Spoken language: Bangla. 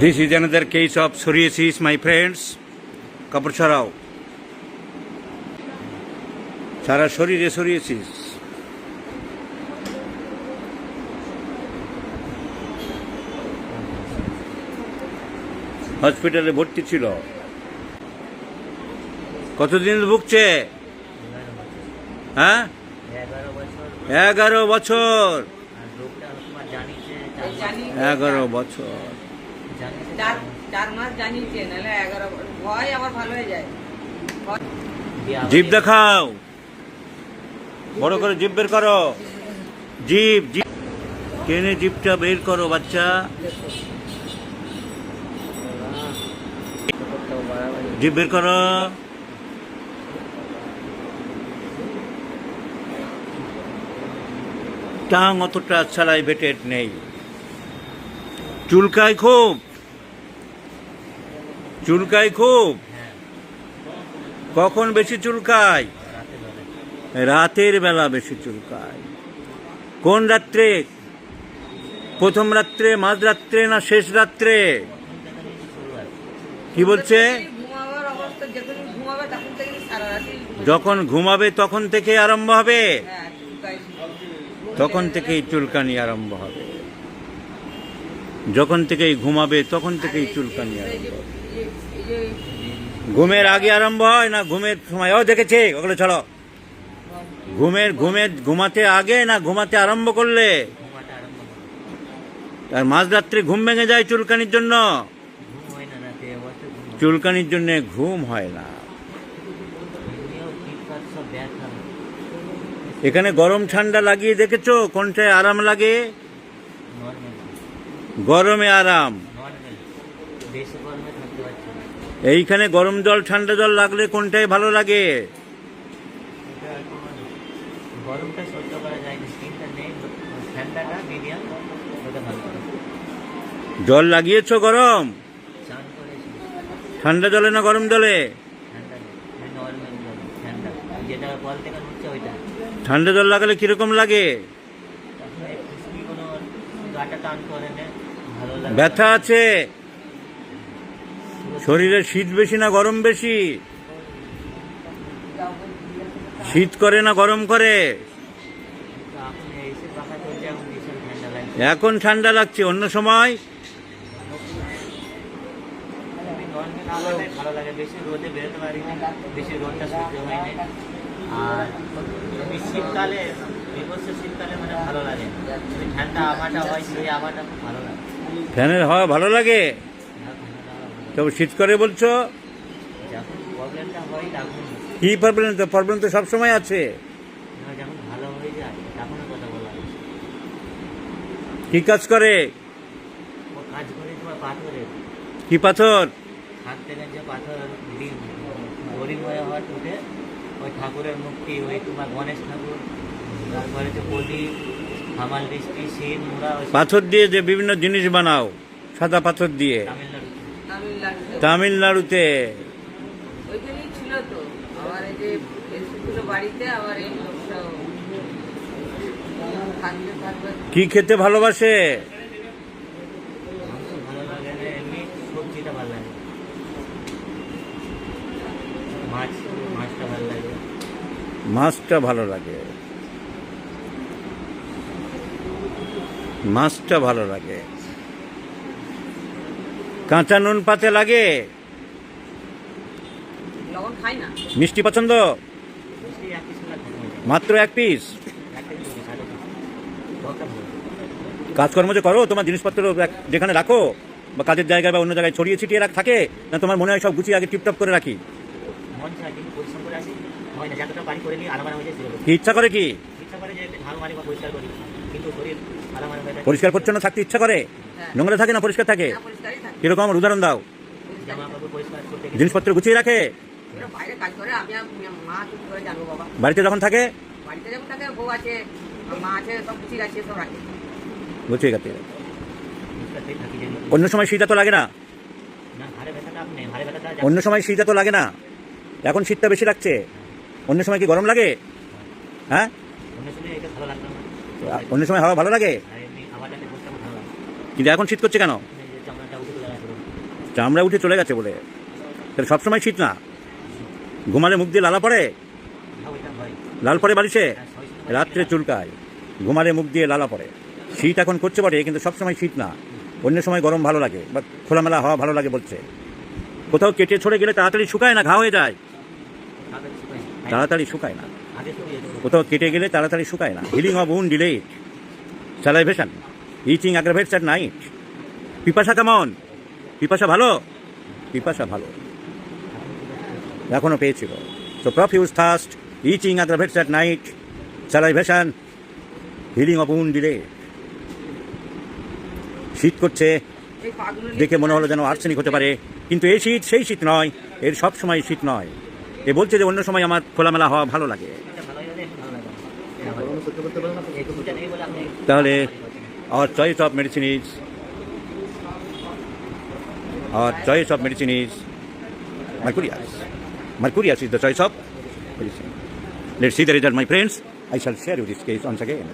This is another case of psoriasis, my friends. কাপড় ছাড়াও, সারা শরীরে psoriasis। হসপিটালে ভর্তি ছিল। কতদিন ভুগছে? হ্যাঁ, 11 বছর। 11 বছর। 4 মাস জানিয়েছে, নাহলে 11 ভয় আবার ভালো হয়ে যায়। জিভ দেখাও, বড় করে জিভ বের করো। জিভ জিভ টেনে জিভটা বের করো বাচ্চা। জিভ বের করো। টাং অতটা সালাইভেটেড নেই। চুলকায় খুব, চুলকায় খুব। কখন বেশি চুলকায়? রাতের বেলা বেশি চুলকায়। কোন রাত্রে? প্রথম রাত্রে, মাঝ রাত্রে না শেষ রাত্রে? কি বলছে? যখন ঘুমাবে তখন থেকে আরম্ভ হবে, তখন থেকেই চুলকানি আরম্ভ হবে। যখন থেকেই ঘুমাবে তখন থেকেই চুলকানি আরম্ভ হবে। ঘুমের আগে আরম্ভ হয় না ঘুমের সময়? ও দেখেছে, ওগুলো ছাড়ো। ঘুমাতে আগে না ঘুমাতে আরম্ভ করলে? আর মাঝরাত্রে ঘুম ভেঙে যায় চুলকানির জন্য। চুলকানির জন্য ঘুম হয় না। এখানে গরম ঠান্ডা লাগিয়ে দেখেছো কোনটায় আরাম লাগে? গরমে আরাম। এইখানে গরম জল ঠান্ডা জল লাগলে কোনটায় ভালো লাগে? জল লাগিয়েছো গরম? ঠান্ডা জলে না গরম জলে? ঠান্ডা জল লাগালে কিরকম লাগে? ব্যথা আছে? শরীরে শীত বেশি না গরম বেশি? শীত করে না গরম করে? এখন ঠান্ডা লাগছে, অন্য সময়? ভালো লাগে, বেশি রোদে বেরোতে পারি না, বেশি রোদটা সহ্য হয় না। আর শীতকালে, বিভৎস শীতকালে মানে ভালো লাগে। ঠান্ডা হাওয়াটা হয়, সেই হাওয়াটা খুব ভালো লাগে। ফ্যানের হাওয়া ভালো লাগে? তবে শীত করে বলছো? যখন প্রবলেমটা হয় তখন। কি প্রবলেম? তো প্রবলেম তো সবসময় আছে। যখন ভালো হয়ে যায় তখন কথা বলা। কি কাজ করে? ও কাজ করে তোমার পাথরের। কি পাথর? হাত থেকে যে পাথর গরিময় হওয়ার উঠে ওই ঠাকুরের মূর্তি, ওই তোমার গণেশ ঠাকুর, তারপরে যে প্রদীপ, হামাল দৃষ্টি, শিব, মুড়া। পাথর দিয়ে যে বিভিন্ন জিনিস বানাও, সাদা পাথর দিয়ে? তামিলনাড়ুতে। ওইখানেই ছিল তো। আবার এই যে এসেছিল বাড়িতে, আবার এই লোকটা কি খেতে ভালোবাসে? ভালো লাগে না, এমনি সবজিটা ভালো লাগে। মাছটা ভালো লাগে। মাছটা ভালো লাগে। মাছটা ভালো লাগে। কাঁচা নুন পাতে লাগে? লবণ খাই না। মিষ্টি পছন্দ? মাত্র 1 পিস? কাজকর্ম যে করো, তোমার জিনিসপত্র যেখানে রাখো বা কাজের জায়গায় বা অন্য জায়গায় ছড়িয়ে ছিটিয়ে থাকে না? তোমার মনে হয় সব গুছিয়ে আগে টিপটপ করে রাখি? কি ইচ্ছা করে? কি পরিষ্কার পরিচ্ছন্ন থাকতে ইচ্ছা করে? নোংরা থাকে না পরিষ্কার থাকে? কিরকম উদাহরণ দাও। জিনিসপত্র গুছিয়ে রাখে? বাড়িতে যখন থাকে? গুছিয়ে রাখে। অন্য সময় শীত তো লাগে না? অন্য সময় শীত তো লাগে না? এখন শীতটা বেশি লাগছে। অন্য সময় কি গরম লাগে? হ্যাঁ, অন্য সময় হাওয়া ভালো লাগে, কিন্তু এখন শীত করছে কেন? চামড়া উঠে চলে গেছে বলে, তাহলে সবসময় শীত না। ঘুমালে মুখ দিয়ে লালা পড়ে, ওইটা হয়। লাল পড়ে বালিশে, হ্যাঁ, সবসময় রাত্রে চুলকায়, ঘুমালে মুখ দিয়ে লালা পড়ে। শীত এখন করছে বটে, কিন্তু সবসময় শীত না। অন্য সময় গরম ভালো লাগে বা খোলামেলা হওয়া ভালো লাগে বলছে। কোথাও কেটে ছড়ে গেলে তাড়াতাড়ি শুকায় না, ঘা হয়ে যায়, তাড়াতাড়ি শুকায় না। তাড়াতাড়ি শুকায় না। আগে শুকিয়ে যেত। কোথাও কেটে গেলে তাড়াতাড়ি শুকায় না। Healing of wound delayed, salivation, itching aggravates at night. পিপাসা কেমন? পিপাসা ভালো, পিপাসা ভালো, এখনও পেয়েছিল। So profuse thirst, itching aggravates at night, salivation, healing of wound delayed. শীত করছে এই পাগুলো দেখে মনে হলো যেন আর্সেনিক হতে পারে, কিন্তু এই শীত সেই শীত নয়, এর সব সময় শীত নয়। এ বলছে যে অন্য সময় আমার খোলামেলা হওয়া ভালো লাগে। এটা ভালো হয়ে গেলে এখন ভালো লাগে না। এটা হয়। এই দুটা নেই বলে আপনি তাহলে our choice of medicine is mercurius. Mercurius is the choice of medicine. Let's see the result, my friends. I shall share you this case once again.